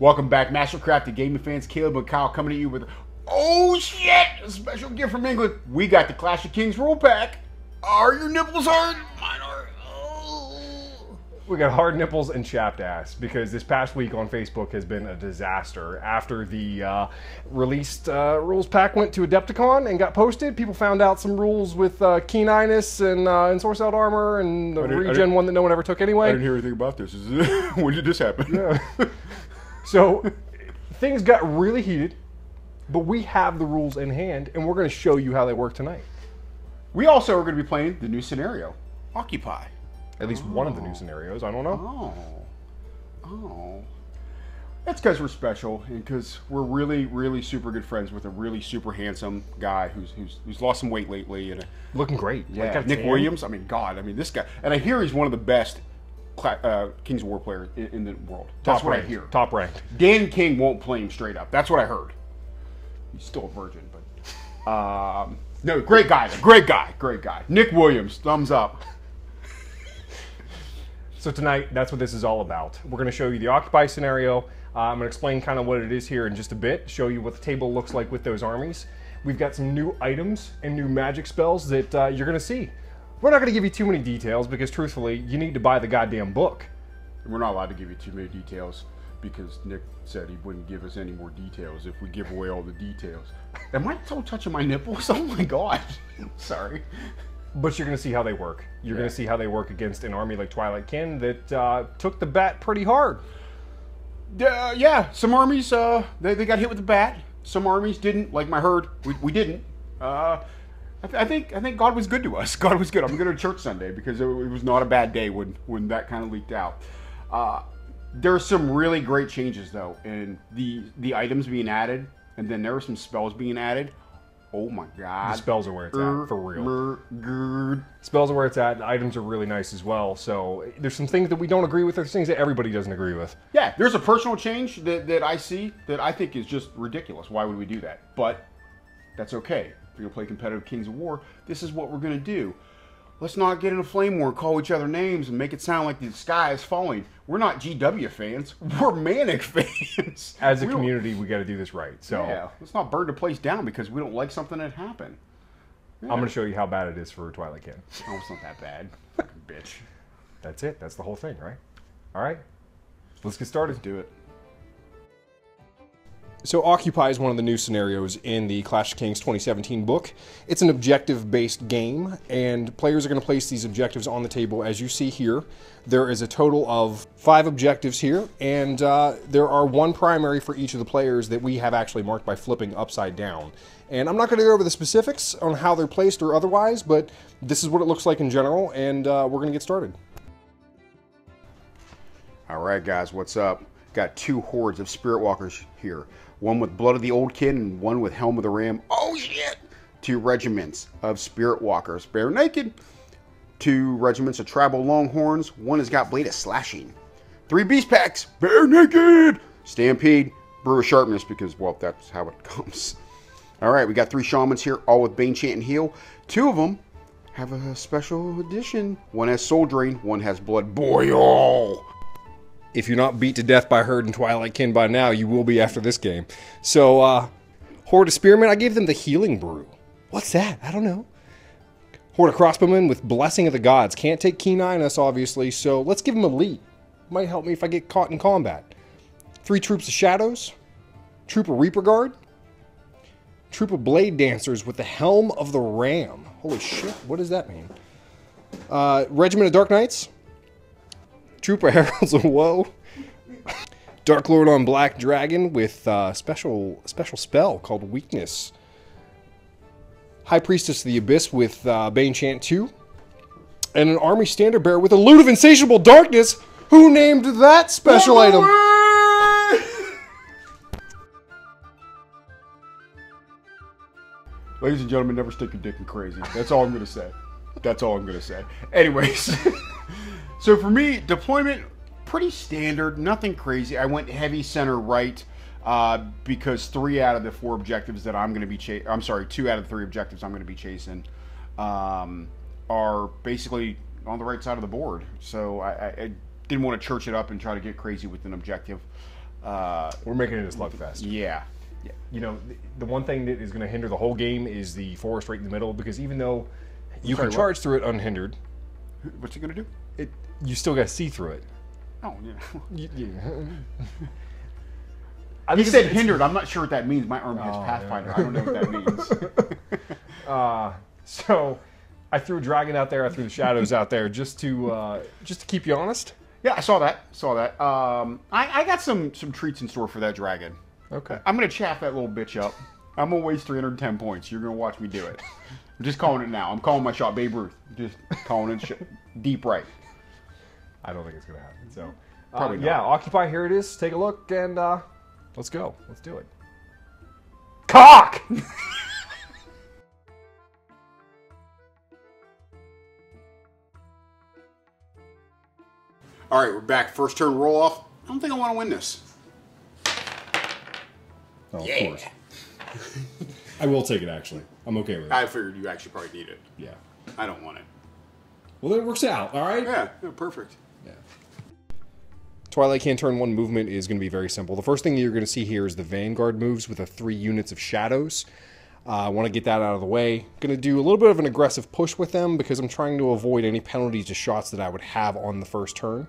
Welcome back, Mastercrafted Gaming fans. Caleb and Kyle coming at you with, oh shit, a special gift from England. We got the Clash of Kings rule pack. Are your nipples hard? Mine are. Oh. We got hard nipples and chapped ass because this past week on Facebook has been a disaster. After the released rules pack went to Adepticon and got posted, people found out some rules with Keen Inus and Ensorcelled Armor and the regen one that no one ever took anyway. I didn't hear anything about this. When did this happen? Yeah. So things got really heated, but we have the rules in hand and we're going to show you how they work tonight. We also are going to be playing the new scenario, Occupy. At least one of the new scenarios. I don't know. Oh. That's because we're special and because we're really, really super good friends with a really super handsome guy who's lost some weight lately. And looking great. Yeah, like Nick Williams. I mean, God. I mean, this guy. And I hear he's one of the best Kings of War players in the world. That's what I hear. Top ranked. Dan King won't play him straight up. That's what I heard. He's still a virgin, but no, great guy. Great guy. Nick Williams, thumbs up. So tonight, that's what this is all about. We're going to show you the Occupy scenario. I'm going to explain kind of what it is here in just a bit, show you what the table looks like with those armies. We've got some new items and new magic spells that you're going to see. We're not going to give you too many details because truthfully, you need to buy the goddamn book. And we're not allowed to give you too many details because Nick said he wouldn't give us any more details if we give away all the details. Am I still touching my nipples? Oh my God. Sorry. But you're going to see how they work. You're going to see how they work against an army like Twilight Kin that took the bat pretty hard. Yeah, some armies, they got hit with the bat. Some armies didn't, like my herd. We didn't. I think God was good to us. God was good. I'm going to church Sunday because it was not a bad day when that kind of leaked out. There are some really great changes, though, in the items being added, and then there were some spells being added. Oh my God. The spells are where it's at, for real. Spells are where it's at, and items are really nice as well. So there's some things that we don't agree with, there's things that everybody doesn't agree with. Yeah, there's a personal change that I see that I think is just ridiculous. Why would we do that? But that's okay. If you're going to play competitive Kings of War, this is what we're going to do. Let's not get in a flame war and call each other names and make it sound like the sky is falling. We're not GW fans. We're Manic fans. As a community, we got to do this right. So yeah, let's not burn the place down because we don't like something that happened. Yeah. I'm going to show you how bad it is for Twilight Kin. Oh, it's not that bad. Fucking bitch. That's it. That's the whole thing, right? All right. Let's get started. Let's do it. So Occupy is one of the new scenarios in the Clash of Kings 2017 book. It's an objective-based game, and players are going to place these objectives on the table as you see here. There is a total of 5 objectives here, and there are 1 primary for each of the players that we have actually marked by flipping upside down. And I'm not going to go over the specifics on how they're placed or otherwise, but this is what it looks like in general, and we're going to get started. All right, guys, what's up? Got 2 hordes of Spirit Walkers here. One with Blood of the Old Kin and one with Helm of the Ram. Oh shit! 2 regiments of Spirit Walkers, bare naked. 2 regiments of Tribal Longhorns. One has got Blade of Slashing. 3 Beast Packs, bare naked. Stampede, Brew of Sharpness because, well, that's how it comes. All right, we got 3 Shamans here, all with Bane Chant and Heal. 2 of them have a special edition. One has Soul Drain, one has Blood Boil. If you're not beat to death by Herd and Twilight Kin by now, you will be after this game. So, Horde of Spearmen, I gave them the Healing Brew. What's that? I don't know. Horde of Crossbowmen with Blessing of the Gods. Can't take Keen Inus, obviously, so let's give them Elite. Might help me if I get caught in combat. 3 Troops of Shadows. Troop of Reaper Guard. Troop of Blade Dancers with the Helm of the Ram. Holy shit, what does that mean? Regiment of Dark Knights. Troop of Heralds of Woe. Dark Lord on Black Dragon with special spell called Weakness. High Priestess of the Abyss with Bane Chant 2. And an Army Standard Bearer with a Lute of Insatiable Darkness. Who named that special item? Ladies and gentlemen, never stick your dick in crazy. That's all I'm going to say. That's all I'm going to say. Anyways. So for me, deployment, pretty standard, nothing crazy. I went heavy center right because 3 out of the 4 objectives that I'm going to be chasing, I'm sorry, 2 out of the 3 objectives I'm going to be chasing are basically on the right side of the board. So I didn't want to church it up and try to get crazy with an objective. We're making it a slugfest. Yeah. Yeah. You know, the one thing that is going to hinder the whole game is the forest right in the middle, because even though you can charge through it unhindered, What's it gonna do? you still got to see through it. Oh, yeah. I He said hindered. I'm not sure what that means. My army has Pathfinder. Yeah. I don't know what that means. So I threw a dragon out there. I threw the shadows out there just to keep you honest. Yeah, I saw that. I got some treats in store for that dragon. Okay. I'm gonna chaff that little bitch up. I'm gonna waste 310 points. You're gonna watch me do it. I'm just calling it now. I'm calling my shot, Babe Ruth. Just calling it deep right. I don't think it's gonna happen. So Probably not. yeah, Occupy. Here it is. Take a look and let's go. Let's do it. CoK. All right, we're back. First turn roll off. I don't think I want to win this. Oh, of course. I will take it, actually. I'm okay with it. I figured you actually probably need it. Yeah. I don't want it. Well, then it works out, all right? Yeah, perfect. Yeah. Twilight Kin turn 1 movement is going to be very simple. The first thing you're going to see here is the Vanguard moves with the 3 units of shadows. I want to get that out of the way. Going to do a little bit of an aggressive push with them because I'm trying to avoid any penalties to shots that I would have on the first turn.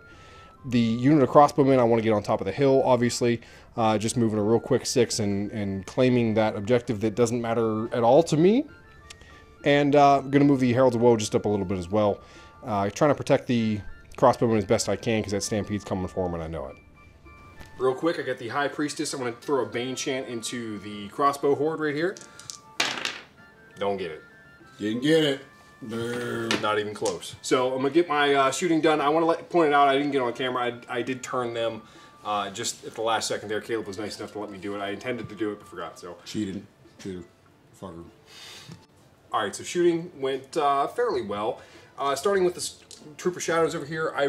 The unit of crossbowmen, I want to get on top of the hill, obviously. Just moving a real quick 6 and claiming that objective that doesn't matter at all to me. And I'm going to move the Heralds of Woe just up a little bit as well. Trying to protect the crossbowmen as best I can because that Stampede's coming for them and I know it. Real quick, I got the High Priestess. I'm going to throw a Bane Chant into the crossbow horde right here. Don't get it. Didn't get it. No. Not even close. So I'm going to get my shooting done. I want to point it out, I didn't get on camera. I did turn them just at the last second there. Caleb was nice enough to let me do it. I intended to do it, but forgot. So Cheated. Fucker. all right, so shooting went fairly well. Starting with the Troop of Shadows over here, I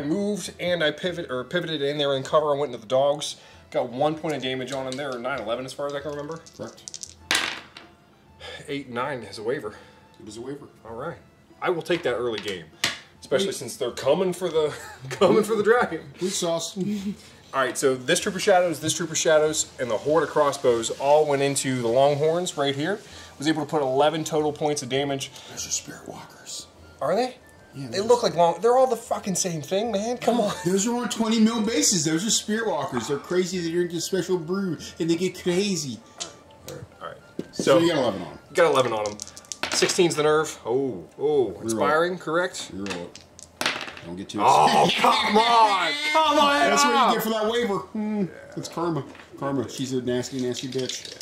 moved and I pivoted in there in cover and went into the dogs. Got 1 point of damage on them there, 9/11 as far as I can remember. Correct. 8-9 as a waiver. It was a waiver. All right, I will take that early game, especially since they're coming for the dragon. Blue sauce. All right, so this Troop of Shadows, and the Horde of Crossbows all went into the Longhorns right here. Was able to put 11 total points of damage. Those are Spirit Walkers. Are they? Yeah, They look like they're all the fucking same thing, man. Come on. Those are on 20 mil bases. Those are Spirit Walkers. They're crazy. They drink this special brew, and they get crazy. All right. So you got 11 on them. Got 11 on them. 16's the nerve. Oh, expiring, correct? Reroll it. Don't get too Oh, excited. come on! Come on! That's what you get for that waiver. It's karma. Karma. She's a nasty, nasty bitch.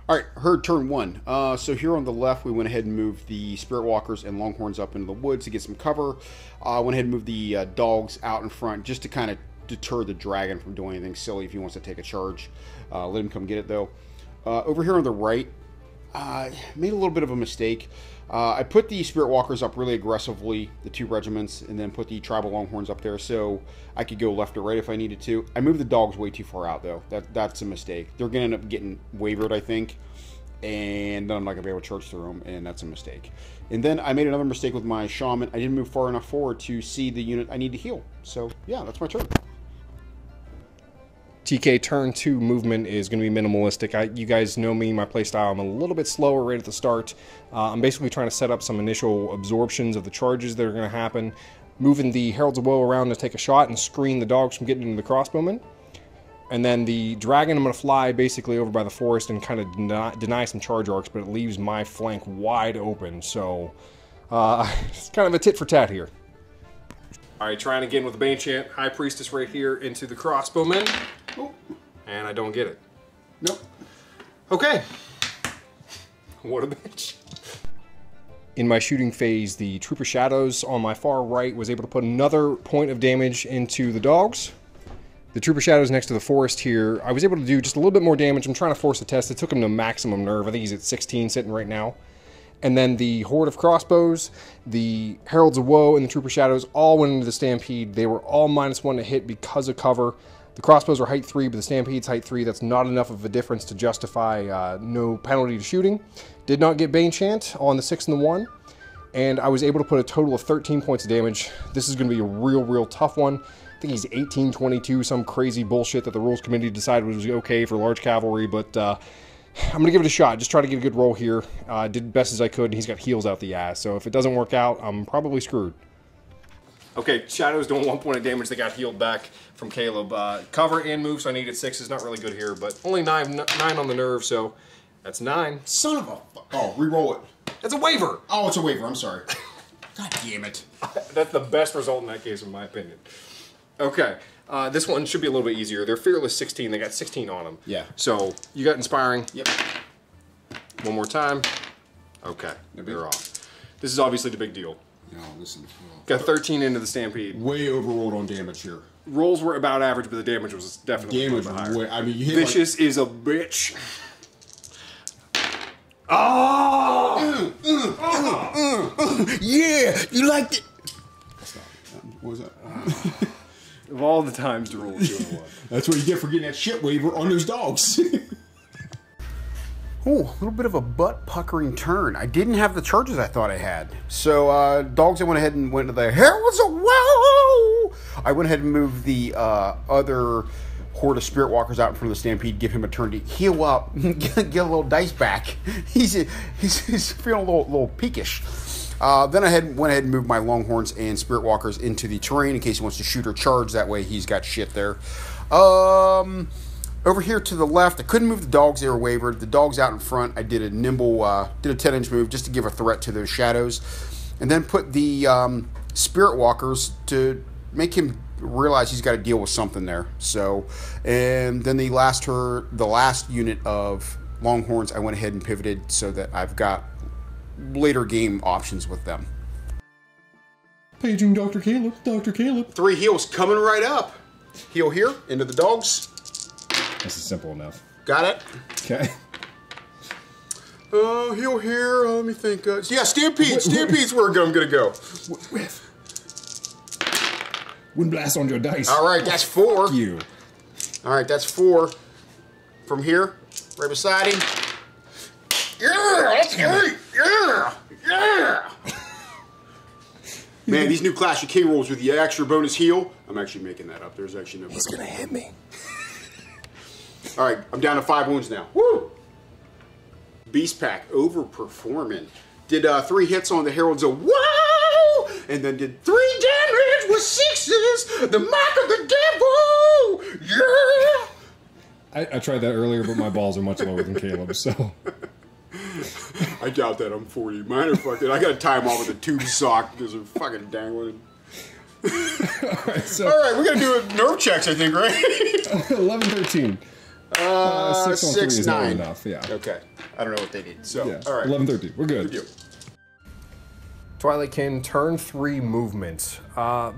All right, herd turn 1. So here on the left, we went ahead and moved the Spirit Walkers and Longhorns up into the woods to get some cover. Went ahead and moved the dogs out in front just to kind of deter the dragon from doing anything silly if he wants to take a charge. Let him come get it, though. Over here on the right, made a little bit of a mistake. I put the Spirit Walkers up really aggressively, the 2 regiments, and then put the Tribal Longhorns up there so I could go left or right if I needed to. I moved the dogs way too far out, though. That's a mistake. They're going to end up getting wavered, I think, and then I'm not going to be able to charge through them, and that's a mistake. And then I made another mistake with my Shaman. I didn't move far enough forward to see the unit I need to heal. So, yeah, that's my turn. TK turn 2 movement is going to be minimalistic. You guys know me, my playstyle. I'm a little bit slower right at the start. I'm basically trying to set up some initial absorptions of the charges that are going to happen. Moving the Heralds of Woe around to take a shot and screen the dogs from getting into the crossbowmen. And then the dragon, I'm going to fly basically over by the forest and kind of deny some charge arcs, but it leaves my flank wide open. So it's kind of a tit for tat here. All right, trying again with the Bane Chant. High Priestess right here into the crossbowmen. Oh. And I don't get it. Nope. Okay. What a bitch. In my shooting phase, the Troop of Shadows on my far right was able to put another point of damage into the dogs. The Troop of Shadows next to the forest here, I was able to do just a little bit more damage. I'm trying to force a test. It took him to maximum nerve. I think he's at 16 sitting right now. And then the Horde of Crossbows, the Heralds of Woe, and the Troop of Shadows all went into the Stampede. They were all -1 to hit because of cover. The crossbows are height 3, but the Stampede's height 3. That's not enough of a difference to justify no penalty to shooting. Did not get Bane Chant on the 6 and the 1. And I was able to put a total of 13 points of damage. This is going to be a real tough one. I think he's 1822, some crazy bullshit that the rules committee decided was okay for large cavalry, but I'm going to give it a shot. Just try to get a good roll here. Did the best as I could, and he's got heals out the ass, so if it doesn't work out, I'm probably screwed. Okay, Shadow's doing 1 point of damage. They got healed back from Caleb. Cover and move, so I needed 6. It's not really good here, but only 9 on the nerve, so that's 9. Son of a... Oh, re-roll it. It's a waiver! Oh, it's a waiver. I'm sorry. God damn it. That's the best result in that case, in my opinion. Okay, this one should be a little bit easier. They're Fearless 16. They got 16 on them. Yeah. So, you got Inspiring. Yep. One more time. Okay, they're off. This is obviously the big deal. No, listen. Got 13 into the Stampede. Way overrolled on damage here. Rolls were about average, but the damage was definitely Damage a little bit higher. way... I mean, you hit Vicious is a bitch. Oh! Yeah! You liked it! Stop. What was that? Of all the times to roll 2-1. That's what you get for getting that shit waiver on those dogs. Ooh, a little bit of a butt-puckering turn. I didn't have the charges I thought I had. So, dogs, I went ahead and went to the Heralds of Woe! I went ahead and moved the other horde of Spirit Walkers out in front of the Stampede, give him a turn to heal up, get a little dice back. He's feeling a little peakish. Then I went ahead and moved my Longhorns and Spirit Walkers into the terrain in case he wants to shoot or charge. That way he's got shit there. Over here to the left, I couldn't move the dogs. They were wavered. The dogs out in front, I did a nimble, did a 10-inch move just to give a threat to those shadows. And then put the Spirit Walkers to make him realize he's got to deal with something there. So, and then the last unit of Longhorns, I went ahead and pivoted so that I've got later game options with them. Paging Dr. Caleb. Dr. Caleb. 3 heals coming right up. Heal here, into the dogs. This is simple enough. Got it? Okay. Heal here. Let me think. Yeah, Stampede. Stampede's where I'm going to go. Wind blast on your dice. All right, that's 4. Fuck you. All right, that's 4. From here, right beside him. Yeah, that's great. Yeah, yeah. Man, these new Clash of K rolls with the extra bonus heal. I'm actually making that up. There's actually no. He's gonna hit me. All right, I'm down to 5 wounds now. Woo! Beast Pack overperforming. Did 3 hits on the Heralds of Wow, and then did 3 damage with 6s. The mark of the devil. Yeah. I tried that earlier, but my balls are much lower than Caleb's, so. I doubt that I'm 40. Mine are fucking. I got to tie them all with a tube sock because they're fucking dangling. All right, we're gonna do nerve checks, I think, right? 11-13. 6 on 3 is 9. not enough. Yeah. Okay. I don't know what they need. So, Yeah. all right. 11-13. We're good. Good deal. Twilight Kin, turn 3 movement.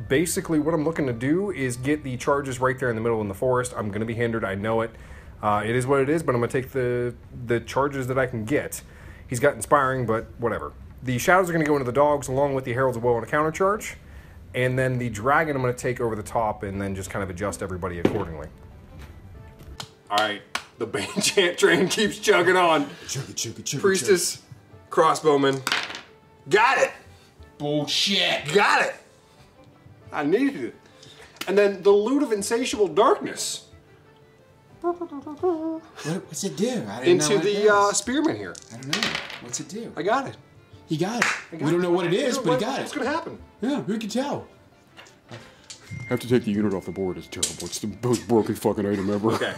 Basically, what I'm looking to do is get the charges right there in the middle in the forest. I'm going to be hindered. I know it. It is what it is, but I'm going to take the charges that I can get. He's got Inspiring, but whatever. The shadows are going to go into the dogs along with the Heralds of Woe on a counter charge. And then the dragon I'm going to take over the top and then just kind of adjust everybody accordingly. All right. The Bane Chant train keeps chugging on. Chugga. Priestess, Crossbowman. Got it! Bullshit. Got it! I needed it. And then the Lute of Insatiable Darkness. What's it do? I didn't Into know what it the does. spearman here. I don't know. What's it do? I got it. He got it. We don't know what it is, but he got What's it. going to happen? Yeah, who can tell? I have to take the unit off the board. It's terrible. It's the most broken fucking item ever. Okay.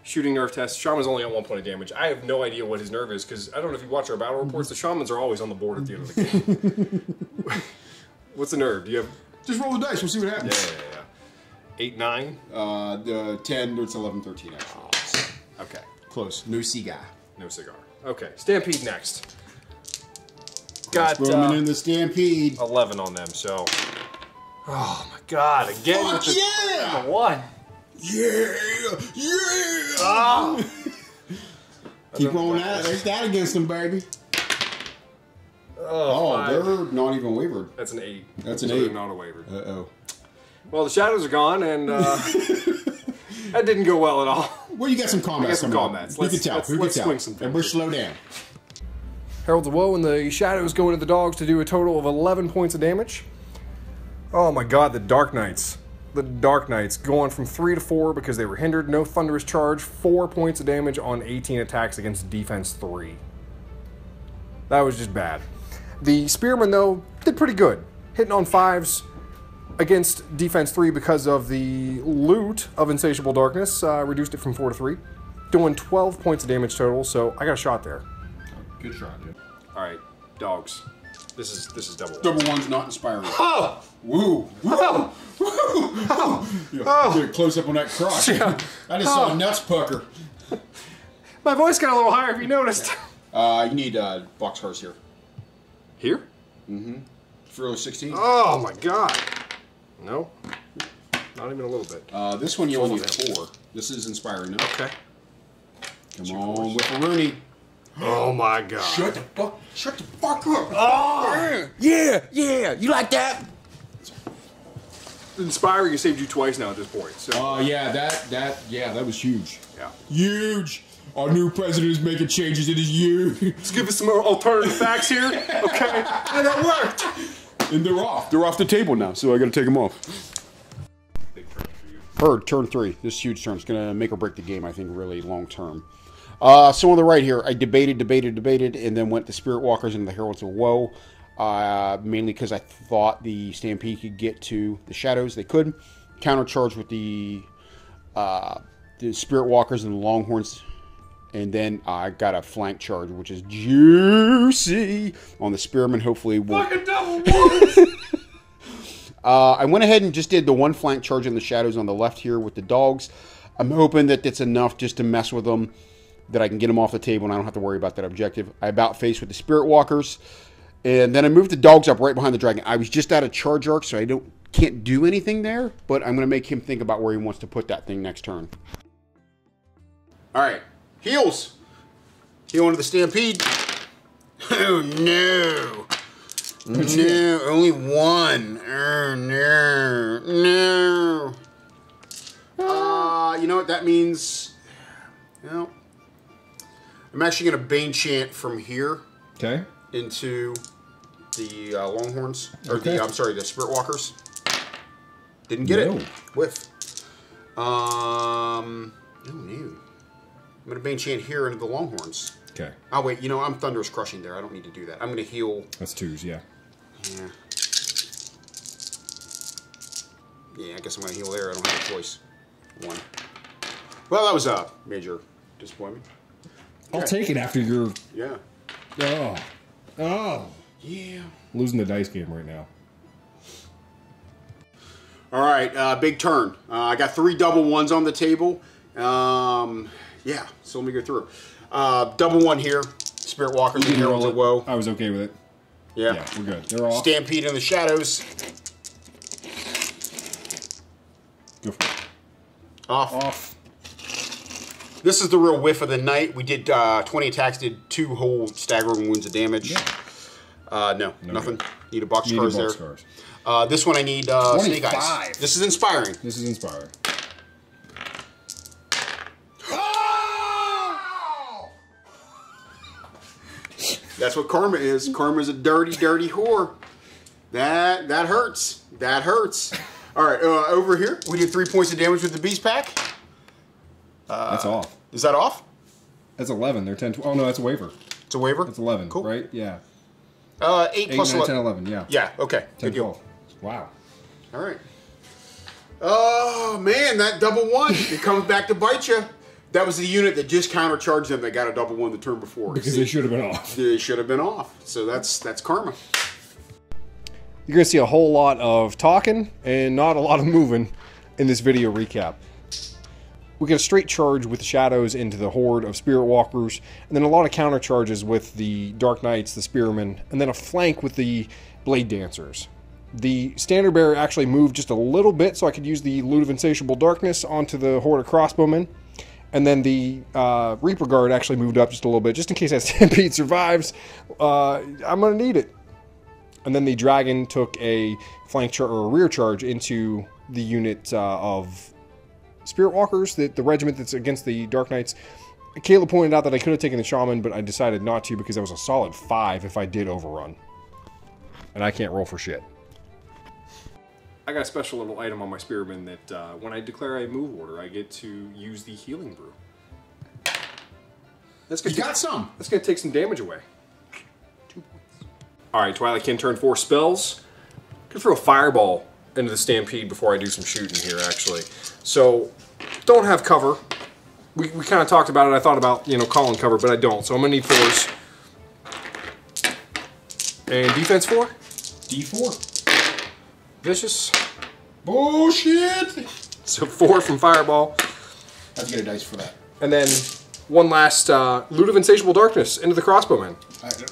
Shooting nerve test. Shaman's only on 1 point of damage. I have no idea what his nerve is, because I don't know if you watch our battle reports, the Shamans are always on the board at the end of the game. What's the nerve? Do you have... Just roll the dice. We'll see what happens. Yeah. 8, 9? The 10, it's 11, 13, actually. Okay. Close. No cigar. No cigar. Okay. Stampede next. Got Bowman in the Stampede. 11 on them, so... Oh my god, again Fuck with the yeah! 1. Yeah! Ah! Keep on that against them, baby. Oh, they're not even wavered. That's an 8. That's an So 8. they're not a wavered. Uh-oh. Well, the shadows are gone, and that didn't go well at all. Well, you got some combats. I got some coming up. combats. Who can tell? Who can let's tell? swing some things. Everybody slow down. Heralds of Woe and the shadows go into the dogs to do a total of 11 points of damage. Oh my god, the Dark Knights. the Dark Knights, going from 3 to 4 because they were hindered. No Thunderous Charge. 4 points of damage on 18 attacks against defense 3. That was just bad. The Spearmen, though, did pretty good. Hitting on 5s against defense 3 because of the Lute of Insatiable Darkness. Reduced it from 4 to 3. Doing 12 points of damage total, so I got a shot there. Good shot, dude. All right, dogs. This is double one. Double one's not inspiring. Oh! Woo! Woo! Oh! Woo! Oh! Yeah, get a close up on that crotch. Yeah. I just saw a nuts pucker. My voice got a little higher, if you noticed. You need boxcars here. Here? Mm-hmm. For 16. Oh my god. No. Not even a little bit. This one you only need 4. This is inspiring, no? Okay. Come on, Whipperoonie. Oh my god. Shut the fuck up. Oh! Yeah! You like that? Inspiring saved you twice now at this point. So. Yeah, that was huge. Yeah. Huge. Our new president is making changes. It is huge. Let's give us some more alternative facts here. Okay. And that worked. And they're off. They're off the table now, so I gotta take them off. Big turn for you. Bird, turn 3. This huge turn is going to make or break the game, I think, really long term. So on the right here, I debated, and then went the Spirit Walkers and the Heralds of Woe. Mainly because I thought the Stampede could get to the Shadows. They couldn't. Countercharge with the Spirit Walkers and the Longhorns. And then I got a flank charge, which is juicy on the Spearmen. Hopefully, Fucking double ones! I went ahead and just did the 1 flank charge in the Shadows on the left here with the dogs. I'm hoping that it's enough just to mess with them, that I can get them off the table and I don't have to worry about that objective. I about faced with the Spirit Walkers, and then I moved the dogs up right behind the dragon. I was just out of charge arc, so I can't do anything there, but I'm going to make him think about where he wants to put that thing next turn. All right, heals. Heal into the Stampede. Oh no. No, only 1. Oh no. You know what that means? Well, I'm actually going to Bane Chant from here. Okay. Into the Longhorns. Or Okay. the Spirit Walkers. Didn't get it. Whiff. Oh no. I'm going to Bane Chant here into the Longhorns. Okay. Oh wait, you know, I'm Thunderous Crushing there. I don't need to do that. I'm going to heal. That's 2s, yeah. Yeah. Yeah, I guess I'm going to heal there. I don't have a choice. 1. Well, that was a major disappointment. I'll take it after your... Yeah. Oh. Yeah. Losing the dice game right now. All right, big turn. I got 3 double 1s on the table. Yeah, so let me go through. Double 1 here. Spirit Walkers and Heralds of Woe. I was okay with it. Yeah. Yeah, we're good. They're off. Stampede in the Shadows. Go for it. Off. This is the real whiff of the night. We did 20 attacks, did 2 whole staggering wounds of damage. Yeah. No, nothing. Good. Need a boxcars there. Boxcars. This one I need Snake Eyes. This is inspiring. This is inspiring. That's what karma is. Karma's a dirty, dirty whore. That hurts. That hurts. All right, over here, we did 3 points of damage with the Beast Pack. That's off. Is that off? That's 11. They're 10. Oh, no, that's a waiver. It's a waiver? It's 11, Cool. right? Yeah. 8 plus 9, 11. 10, 11, yeah. Yeah, okay. 10, Good deal. 12. Wow. All right. Oh, man, that double 1. It comes back to bite you. That was the unit that just countercharged them that got a double 1 the turn before. Because they should have been off. They should have been off. So that's karma. You're going to see a whole lot of talking and not a lot of moving in this video recap. We get a straight charge with the Shadows into the horde of Spirit Walkers, and then a lot of counter charges with the Dark Knights, the Spearmen, and then a flank with the Blade Dancers. The Standard Bearer actually moved just a little bit, so I could use the Lute of Insatiable Darkness onto the horde of Crossbowmen. And then the Reaper Guard actually moved up just a little bit, just in case that Stampede survives. I'm going to need it. And then the Dragon took a flank charge or a rear charge into the unit of Spirit Walkers, the regiment that's against the Dark Knights. Caleb pointed out that I could have taken the Shaman, but I decided not to because that was a solid 5 if I did overrun. And I can't roll for shit. I got a special little item on my Spearman that when I declare a move order, I get to use the Healing Brew. You got some. That's going to take some damage away. 2 points. Alright, Twilight Kin, turn 4 spells. I'm going to throw a Fireball into the Stampede before I do some shooting here, actually. So, don't have cover. We kind of talked about it. I thought about, you know, calling cover, but I don't. So I'm going to need 4s. And defense 4? D4. Vicious. Bullshit! So 4 from Fireball. I have to get a dice for that. And then one last Lute of Insatiable Darkness into the Crossbowman.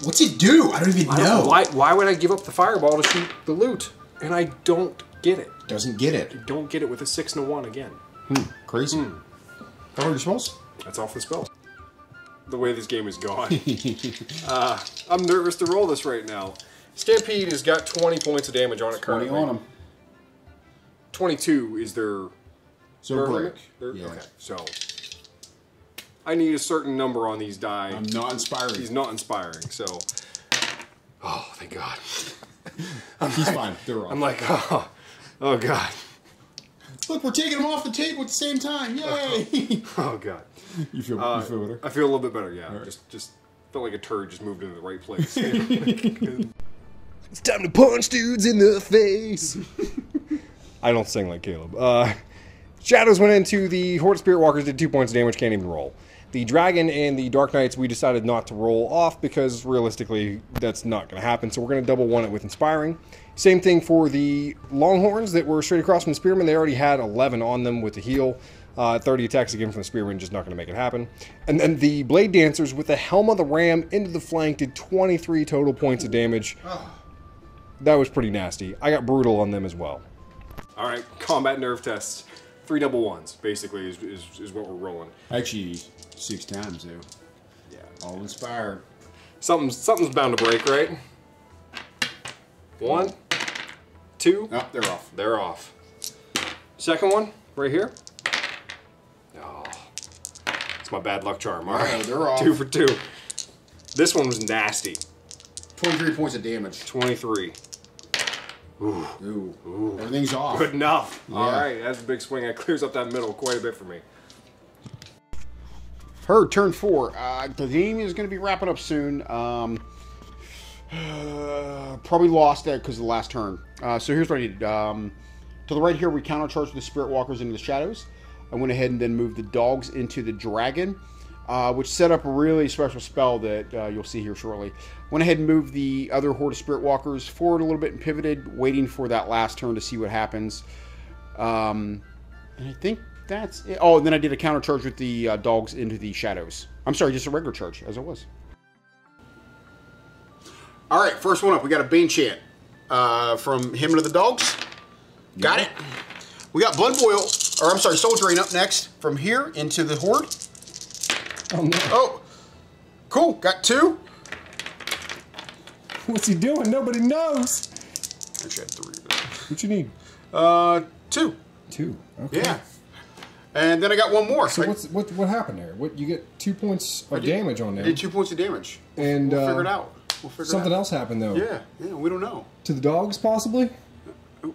What's it do? I don't even know. Why would I give up the Fireball to shoot the Lute? And I don't get it. Doesn't get it. I don't get it with a 6 and a 1 again. Crazy. That all your spells? That's off the spells. The way this game is gone. I'm nervous to roll this right now. Stampede has got 20 points of damage on it currently. 20 on them. 22 is their break. Yeah. Okay, so I need a certain number on these die. I'm not inspiring. He's not inspiring, so... Oh, thank God. He's fine. They're off. I'm like, oh God. Look, we're taking them off the table at the same time. Yay! Oh God. You feel better? I feel a little bit better, yeah. Right. Just felt like a turd just moved into the right place. It's time to punch dudes in the face. I don't sing like Caleb. Shadows went into the Horde of Spirit Walkers, did 2 points of damage, can't even roll. The Dragon and the Dark Knights we decided not to roll off because realistically that's not going to happen, so we're going to double one it with Inspiring. Same thing for the Longhorns that were straight across from the Spearman. They already had 11 on them with the heal. 30 attacks again from the Spearman, just not going to make it happen. And then the Blade Dancers with the Helm of the Ram into the flank did 23 total points of damage. That was pretty nasty. I got Brutal on them as well. Alright, combat nerve tests. 3 double ones, basically, is what we're rolling. Actually, 6 times, though. Yeah. All inspired. Something's bound to break, right? 1, 2. Oh, they're off. They're off. Second one, right here. Oh, it's my bad luck charm. All right, they're off. 2 for 2. This one was nasty. 23 points of damage. 23. Ooh. Ooh. Everything's off. Good enough. Yeah. All right, that's a big swing. That clears up that middle quite a bit for me. Herd, turn 4. The game is going to be wrapping up soon. Probably lost that because of the last turn. So here's what I did. To the right here, we countercharged the Spirit Walkers into the shadows. I went ahead and then moved the dogs into the dragon, which set up a really special spell that you'll see here shortly. Went ahead and moved the other horde of Spirit Walkers forward a little bit and pivoted, waiting for that last turn to see what happens. And I think that's it. Oh, and then I did a counter charge with the dogs into the shadows. I'm sorry, just a regular charge, as it was. All right, first one up, we got a Bane Chant from him and the dogs. Got it. We got Blood Boil, or I'm sorry, Soul Drain up next from here into the horde. Oh, no. Oh, cool. Got 2. What's he doing? Nobody knows. Actually, I had 3. What you need? 2. 2. Okay. Yeah. And then I got 1 more. So what happened there? You get 2 points of damage on there. I did 2 points of damage. And we'll figure it out. Something else happened though. Yeah, we don't know. To the dogs, possibly? Go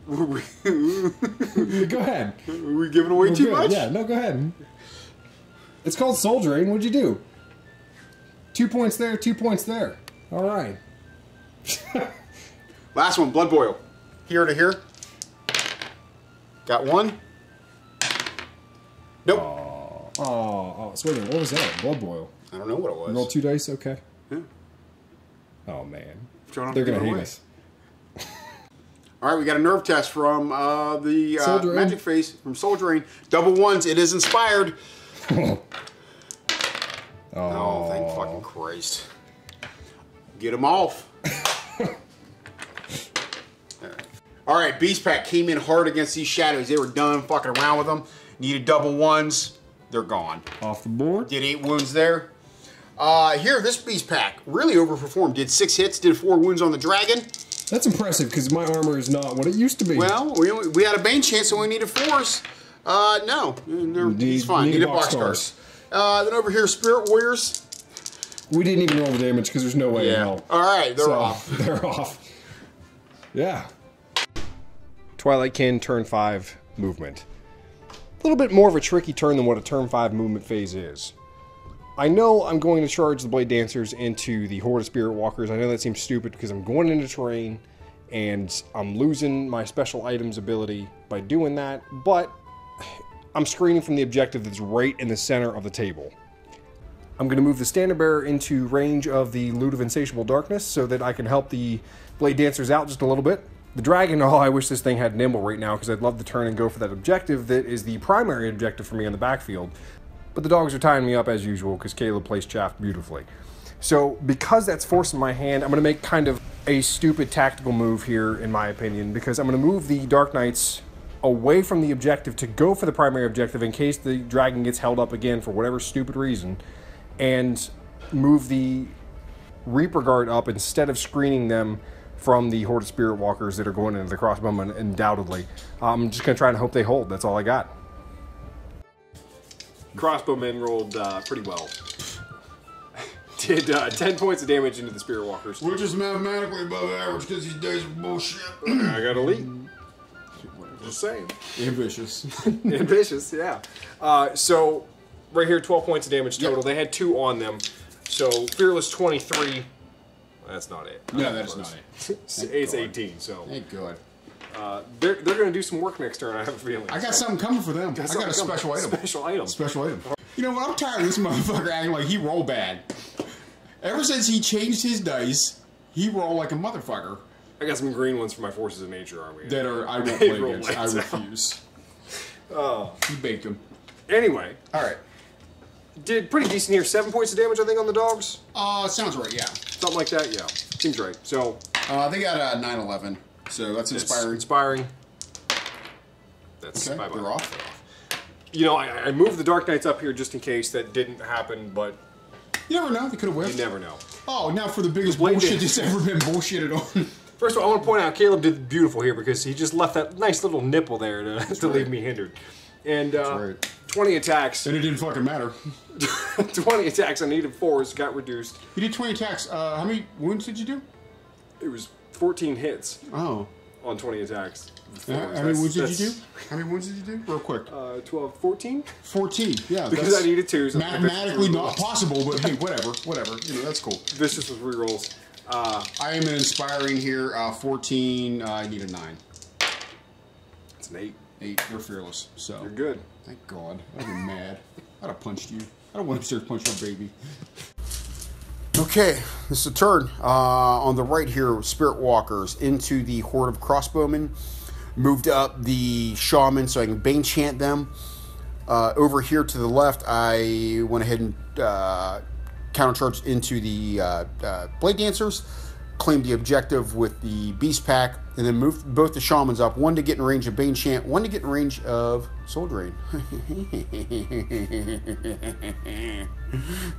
ahead. Are we giving away too much? Yeah, no, go ahead. It's called Soul Drain. What'd you do? 2 points there, 2 points there. All right. Last one, Blood Boil. Here to here. Got 1. Nope. Oh, so wait a minute, what was that? Blood Boil. I don't know what it was. Roll 2 dice, okay. Yeah. Oh, man. They're going to hate us. All right, we got a nerve test from the Magic Face from Soul Drain. Double ones, it is inspired. Oh, thank fucking Christ. Get him off. All right, Beast Pack came in hard against these shadows. They were done fucking around with them. Needed double ones. They're gone. Off the board. Did 8 wounds there. Here, this Beast Pack really overperformed. Did 6 hits, did 4 wounds on the dragon. That's impressive, because my armor is not what it used to be. Well, we had a Bane Chant, so we needed 4s. No, he's fine. Needed boxcars. Then over here, Spirit Warriors. We didn't even roll the damage, because there's no way in hell. All right, they're off. They're off. Yeah. Twilight Kin turn 5 movement. A little bit more of a tricky turn than what a turn 5 movement phase is. I know I'm going to charge the Blade Dancers into the Horde of Spirit Walkers. I know that seems stupid because I'm going into terrain and I'm losing my special items ability by doing that, but I'm screening from the objective that's right in the center of the table. I'm going to move the Standard Bearer into range of the Lute of Insatiable Darkness so that I can help the Blade Dancers out just a little bit. The Dragon, oh, I wish this thing had Nimble right now because I'd love to turn and go for that objective that is the primary objective for me on the backfield. But the dogs are tying me up as usual because Caleb plays Chaff beautifully. So because that's forcing my hand, I'm going to make kind of a stupid tactical move here, in my opinion, because I'm going to move the Dark Knights away from the objective to go for the primary objective in case the Dragon gets held up again for whatever stupid reason, and move the Reaper Guard up instead of screening them from the Horde of Spirit Walkers that are going into the crossbowmen, undoubtedly. I'm just going to try and hope they hold. That's all I got. Crossbowmen rolled pretty well. Did 10 points of damage into the Spirit Walkers. We're just mathematically above average because these days are bullshit. I got a lead. Just saying. Ambitious. Ambitious, yeah. So, right here, 12 points of damage total. Yep. They had 2 on them. So, Fearless 23. That's not it. No, that's not it. It's 18, so. Thank God. They're going to do some work next turn, I have a feeling. I got something coming for them. I got a special item. Special item. Special item. You know what? I'm tired of this motherfucker acting like he rolled bad. Ever since he changed his dice, he rolled like a motherfucker. I got some green ones for my Forces of Nature army. That are, I won't play against. I refuse. Oh. He baked them. Anyway. Alright. Did pretty decent here. 7 points of damage, I think, on the dogs. Sounds right, yeah. Something like that, yeah. Seems right. So. They got 9/11. So that's inspiring. Inspiring. That's okay, bye-bye. They're off. You know, I moved the Dark Knights up here just in case that didn't happen, but... You never know. They could have whiffed. You never know. Oh, now for the biggest bullshit that's ever been bullshitted on. First of all, I want to point out Caleb did beautiful here because he just left that nice little nipple there to leave me hindered. And 20 attacks. And it didn't fucking matter. 20 attacks on needed 4s got reduced. You did 20 attacks. How many wounds did you do? It was 14 hits. Oh. On 20 attacks. How many wounds did you do? How many wounds did you do? Real quick. 12, 14? 14, yeah. Because I needed 2s. Mathematically not possible, but hey, whatever. You know, that's cool. Vicious with rerolls. I am an inspiring here. 14, I need a 9. It's an 8. 8, you're fearless. So. You're good. Thank God. I'd be mad. I'd have punched you. I don't want to start punching your baby. Okay, this is a turn. On the right here, Spirit Walkers into the Horde of Crossbowmen. Moved up the Shaman so I can Bane Chant them. Over here to the left, I went ahead and countercharged into the Blade Dancers. Claimed the objective with the Beast Pack. And then moved both the Shamans up. One to get in range of Bane Chant, one to get in range of Soul Drain.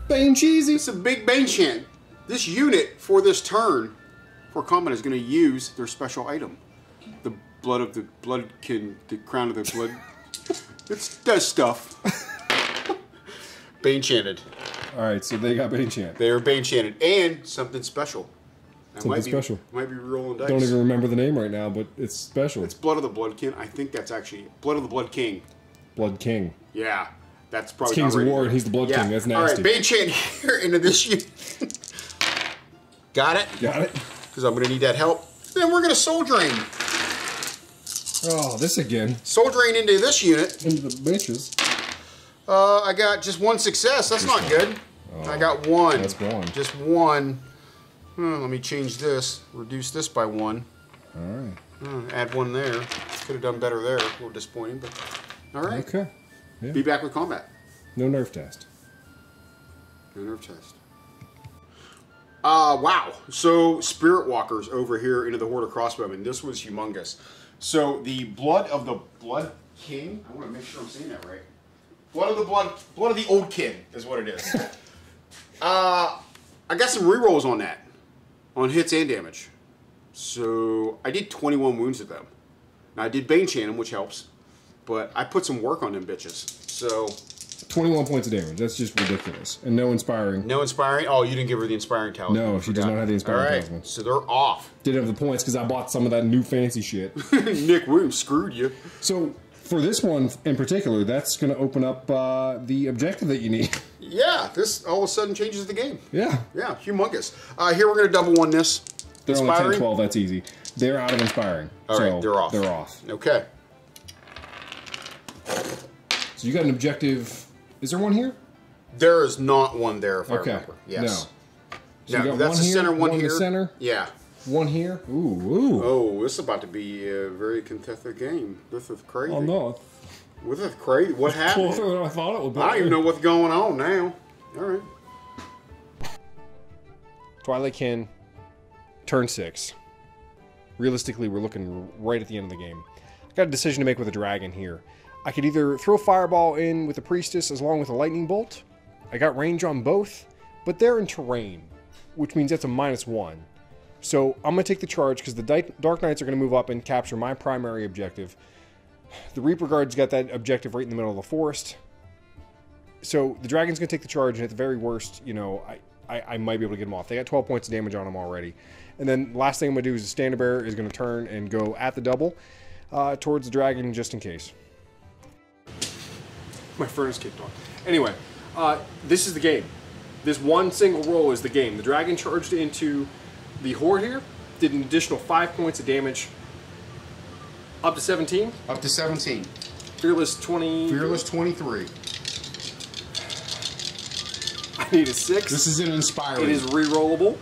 Bane Cheesy. It's a big Bane Chant. This unit, for this turn, for combat, is going to use their special item. The blood of the Bloodkin, the crown of the blood. It does stuff. Bane Chanted. Alright, so they got Bane Chant. They are Bane Chanted. And something special. Something special. Might be rolling dice. Don't even remember the name right now, but it's special. It's Blood of the Bloodkin. I think that's actually Blood of the Blood King. Blood King. Yeah. That's probably it's King's of War and he's the Blood King. That's nasty. Alright, Bane Chant here into this unit. Got it? Got it. Because I'm going to need that help. Then we're going to Soul Drain. Oh, this again. Soul Drain into this unit. Into the bitches. I got just 1 success. That's not good. Oh, I got 1. That's 1. Just 1. Let me change this. Reduce this by 1. Alright. Add 1 there. Could have done better there. A little disappointing, but alright. Okay. Yeah. Be back with combat. No nerf test. No nerf test. Wow. So, Spirit Walkers over here into the Horde of Crossbowmen. This was humongous. So, the Blood of the Blood King. I want to make sure I'm saying that right. Blood of the Old Kin is what it is. I got some rerolls on that. On hits and damage. So, I did 21 wounds to them. Now, I did Bane Chant them, which helps. But I put some work on them bitches. So, 21 points of damage. That's just ridiculous. And no inspiring. No inspiring? Oh, you didn't give her the inspiring talisman. No, she does not have the inspiring talisman. So they're off. Didn't have the points because I bought some of that new fancy shit. Nick Williams screwed you. So, for this one in particular, that's going to open up the objective that you need. Yeah, this all of a sudden changes the game. Yeah. Yeah, humongous. Here we're going to double one this. They're inspiring. only 10, 12, that's easy. They're out of inspiring. All right, they're off. They're off. Okay. So you got an objective. Is there one here? There is not one there, if I remember. Yes. No. So no, you got that's one the here, center, one in here. the center. Yeah. One here. Ooh, ooh. Oh, this is about to be a very contested game. This is crazy. Oh, no. This is crazy. What happened? Closer than I thought it would be. I don't even know what's going on now. All right. Twilight Kin, turn 6. Realistically, we're looking right at the end of the game. I got a decision to make with a dragon here. I could either throw Fireball in with the Priestess as long with a Lightning Bolt. I got range on both, but they're in terrain, which means that's a -1. So I'm going to take the charge because the Dark Knights are going to move up and capture my primary objective. The Reaper Guard's got that objective right in the middle of the forest. So the Dragon's going to take the charge, and at the very worst, you know, I might be able to get them off. They got 12 points of damage on them already. And then last thing I'm going to do is the Standard Bearer is going to turn and go at the double towards the Dragon just in case. My furnace kicked on. Anyway, this is the game. This one single roll is the game. The Dragon charged into the Horde here, did an additional 5 points of damage, up to 17. Up to 17. Fearless 20. Fearless 23. I need a 6. This is an inspiring. It is re-rollable.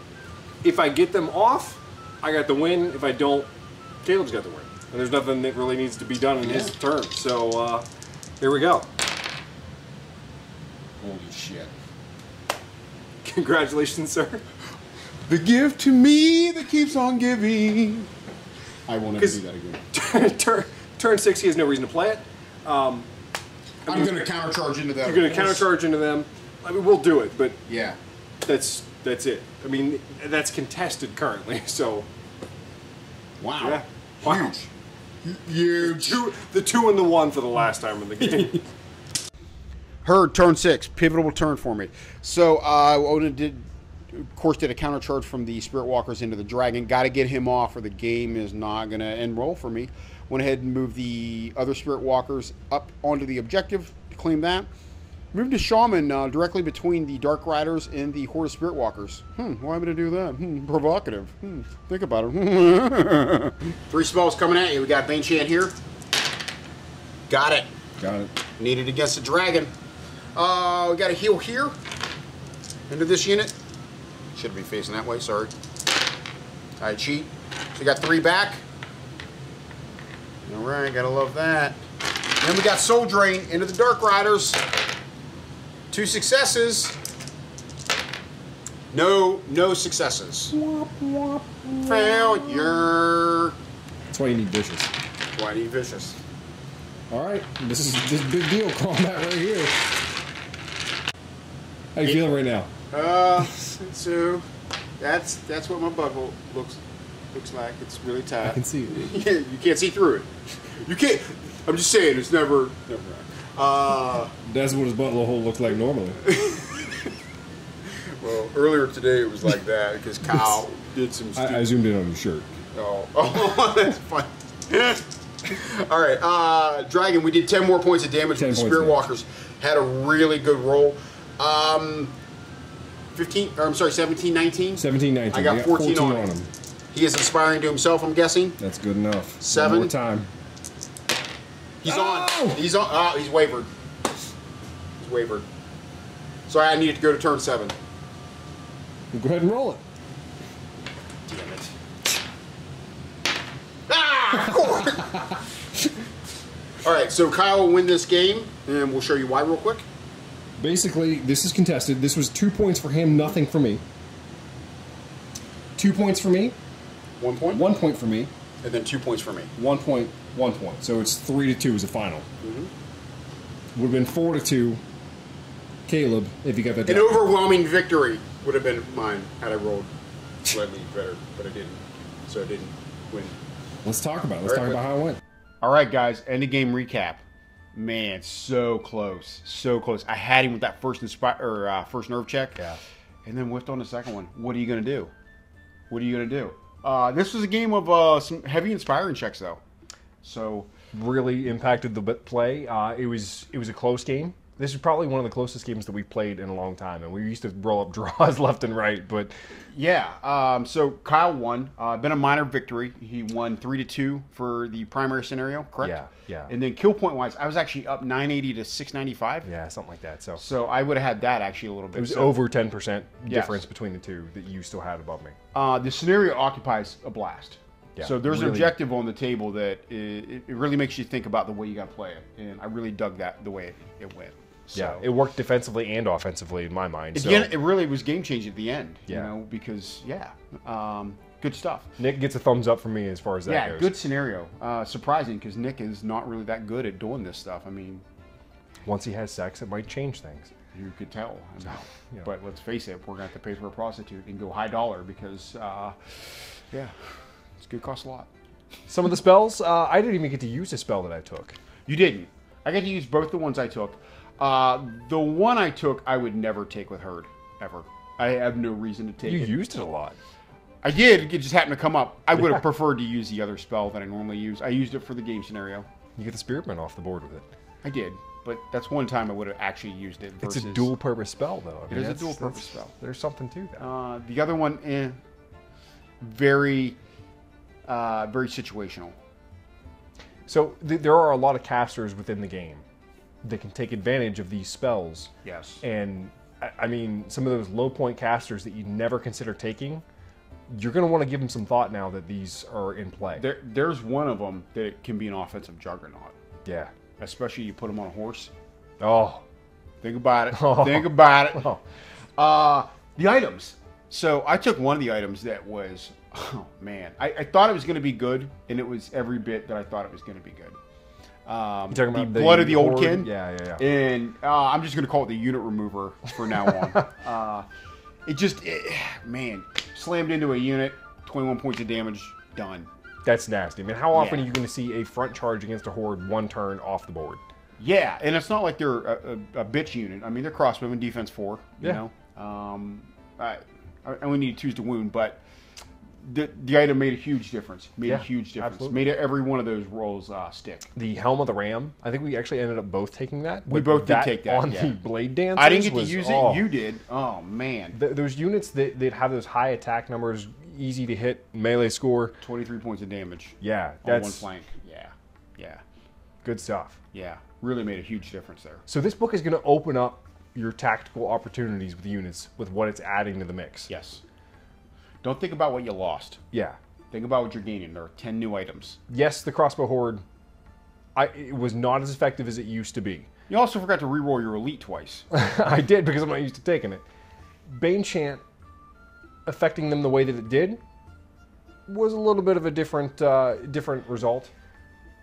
If I get them off, I got the win. If I don't, Caleb's got the win. And there's nothing that really needs to be done in his turn. So, here we go. Holy shit. Congratulations, sir. The gift to me that keeps on giving. I won't ever do that again. Turn 6, he has no reason to play it. I'm going to countercharge into them. You're going to countercharge into them. I mean, we'll do it, but yeah, that's it. I mean, that's contested currently, so. Wow. Yeah. Wow. Huge. The 2 and the 1 for the last time in the game. Her turn 6, pivotal turn for me. So Odin did, of course, did a counter charge from the Spirit Walkers into the Dragon. Got to get him off, or the game is not going to end roll for me. Went ahead and moved the other Spirit Walkers up onto the objective to claim that. Moved to Shaman directly between the Dark Riders and the Horde of Spirit Walkers. Why am I going to do that? Provocative. Think about it. 3 spells coming at you. We got Bane Chant here. Got it. Got it. Needed against the Dragon. We got a heal here. Into this unit. Should be facing that way, sorry. I cheat. So we got 3 back. Alright, gotta love that. Then we got Soul Drain into the Dark Riders. 2 successes. No successes. Failure. That's why you need Vicious. Why do you need Vicious? Alright, this is big deal combat right here. How you feeling right now? So that's what my butthole looks like. It's really tight. I can see it. You can't see through it. You can't. I'm just saying, it's never That's what his butthole looks like normally. Well, earlier today it was like that because Kyle did some stupid... I zoomed in on your shirt. Oh, that's fine. All right, Dragon, we did 10 more points of damage with the Spirit Walkers. Had a really good roll. 17, 19? 17, 19. I got 14 on him. He is inspiring to himself, I'm guessing. That's good enough. 7. One more time. He's on. He's on. Oh, he's wavered. He's wavered. Sorry, I needed to go to turn 7. Well, go ahead and roll it. Damn it. Ah! All right, so Kyle will win this game, and we'll show you why real quick. Basically, this is contested. This was 2 points for him, nothing for me. 2 points for me. 1 point? 1 point for me. And then 2 points for me. 1 point, 1 point. So it's 3-2 as a final. Would have been 4-2, Caleb, if you got that. An overwhelming victory would have been mine had I rolled slightly better, but I didn't. So I didn't win. Let's talk about it. Let's talk about how it went. All right, guys, end of game recap. Man, so close. So close. I had him with that first first nerve check. Yeah. And then whiffed on the second one. What are you going to do? What are you going to do? This was a game of some heavy inspiring checks, though. So really impacted the play. It was a close game. This is probably one of the closest games that we've played in a long time, and we used to roll up draws left and right. But yeah, so Kyle won. Been a minor victory. He won 3-2 for the primary scenario, correct? Yeah, yeah. And then kill point wise, I was actually up 980 to 695. Yeah, something like that. So I would have had that actually a little bit. It was over 10% difference between the two that you still had above me. The scenario occupies a blast. Yeah, so there's really, an objective on the table that it really makes you think about the way you got to play it, and I really dug that the way it went. So, yeah, it worked defensively and offensively in my mind. Again, it really was game changing at the end. Yeah. You know, because good stuff. Nick gets a thumbs up from me as far as that goes. Yeah, good scenario. Surprising because Nick is not really that good at doing this stuff. I mean, once he has sex, it might change things. You could tell. I mean, yeah. But let's face it, we're going to have to pay for a prostitute and go high dollar because, it's going to cost a lot. Some of the spells, I didn't even get to use a spell that I took. You didn't. I got to use both the ones I took. The one I took, I would never take with Herd, ever. I have no reason to take it. You used it a lot. I did. It just happened to come up. I would have preferred to use the other spell that I normally use. I used it for the game scenario. You get the Spiritman off the board with it. I did, but that's one time I would have actually used it. Versus, it's a dual-purpose spell, though. It is a dual-purpose spell. There's something to that. The other one, very situational. So there are a lot of casters within the game that can take advantage of these spells. Yes. And, I mean, some of those low-point casters that you never consider taking, you're going to want to give them some thought now that these are in play. There's one of them that can be an offensive juggernaut. Yeah. Especially you put him on a horse. Oh. Think about it. Oh. Think about it. Oh. The items. So I took one of the items that was, oh man, I thought it was going to be good, and it was every bit that I thought it was going to be good. You talking about the blood of the horde? old kin? Yeah. And I'm just going to call it the unit remover for now on. Man, slammed into a unit, 21 points of damage, done. That's nasty. I mean, how often are you going to see a front charge against a horde one turn off the board? Yeah, and it's not like they're a bitch unit. I mean, they're crossbowmen, defense 4. You know, I only need 2s to wound, but the item made a huge difference. Made a huge difference. Absolutely. Made every one of those rolls stick. The Helm of the Ram. I think we actually ended up both taking that. We both did take that on the blade dancers. I didn't get to use it. You did. Oh man. Those units that have those high attack numbers, easy to hit, melee score. 23 points of damage. Yeah, on one flank. Yeah. Good stuff. Yeah, really made a huge difference there. So this book is going to open up your tactical opportunities with units with what it's adding to the mix. Yes. Don't think about what you lost. Yeah. Think about what you're gaining. There are 10 new items. Yes, the crossbow horde, it was not as effective as it used to be. You also forgot to reroll your elite twice. I did because I'm not used to taking it. Bane Chant affecting them the way that it did was a little bit of a different result.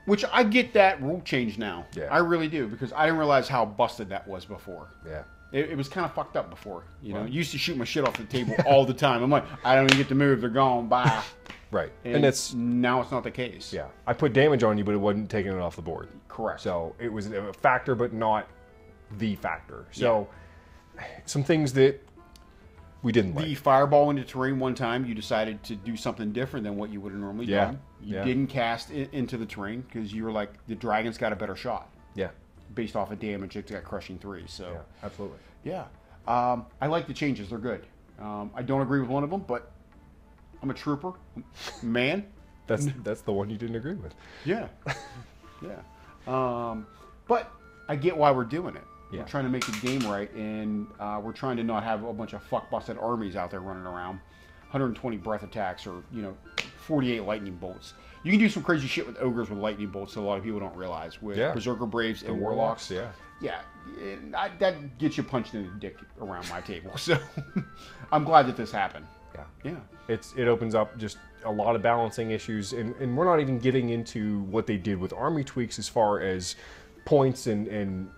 Which I get that rule change now. Yeah. I really do, because I didn't realize how busted that was before. Yeah. It was kind of fucked up before. You know, you used to shoot my shit off the table all the time. I'm like, I don't even get to move. They're gone. Bye. Right. And now it's not the case. Yeah. I put damage on you, but it wasn't taking it off the board. Correct. So it was a factor, but not the factor. So some things that we didn't like. The fireball into terrain one time, you decided to do something different than what you would have normally done. You didn't cast into the terrain because you were like, the dragon's got a better shot. Yeah. Based off of damage, it's got crushing 3. So yeah, absolutely. Yeah. I like the changes. They're good. I don't agree with one of them, but I'm a trooper. Man. That's the one you didn't agree with. Yeah. But I get why we're doing it. Yeah. We're trying to make the game right, and we're trying to not have a bunch of fuck-busted armies out there running around. 120 breath attacks or, 48 lightning bolts. You can do some crazy shit with ogres with lightning bolts that a lot of people don't realize. With Berserker Braves and Warlocks. Yeah, that gets you punched in the dick around my table. So I'm glad that this happened. Yeah. It opens up just a lot of balancing issues, and we're not even getting into what they did with army tweaks as far as points and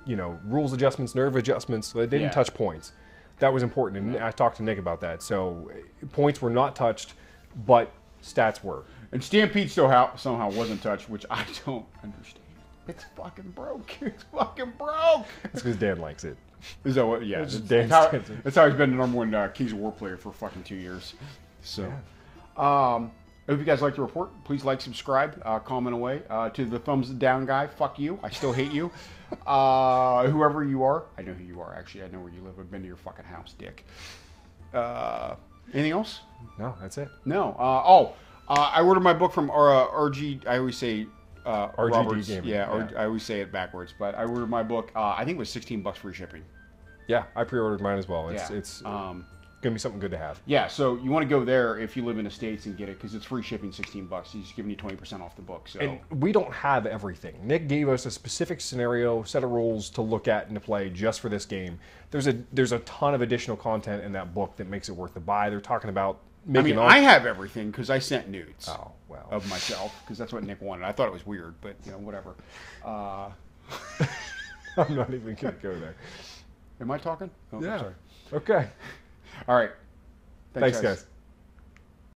rules adjustments, nerve adjustments. They didn't touch points. That was important, and I talked to Nick about that. So points were not touched, but stats were. And Stampede somehow wasn't touched, which I don't understand. It's fucking broke. It's fucking broke. It's because Dan likes it. Is that what? Yeah. It's That's, Dan's how, Dancing. that's how he's been the number one Keys of War player for fucking 2 years. So, if you guys like the report, please like, subscribe, comment away. To the thumbs down guy, fuck you. I still hate you. Whoever you are, I know who you are. Actually, I know where you live. I've been to your fucking house, dick. Anything else? No, that's it. No. I ordered my book from RG. I always say RGD Roberts. Gaming. Yeah, I always say it backwards. But I ordered my book. I think it was $16 free shipping. Yeah, I pre-ordered mine as well. Yeah. It's gonna be something good to have. Yeah, so you want to go there if you live in the States and get it because it's free shipping, $16. He's giving you 20% off the book. So And we don't have everything. Nick gave us a specific scenario, set of rules to look at and to play just for this game. There's a ton of additional content in that book that makes it worth the buy. They're talking about making. I have everything because I sent nudes. Oh well. Of myself because that's what Nick wanted. I thought it was weird, but whatever. I'm not even gonna go there. Am I talking? Oh, Yeah. Sorry. Okay. All right. Thanks, guys.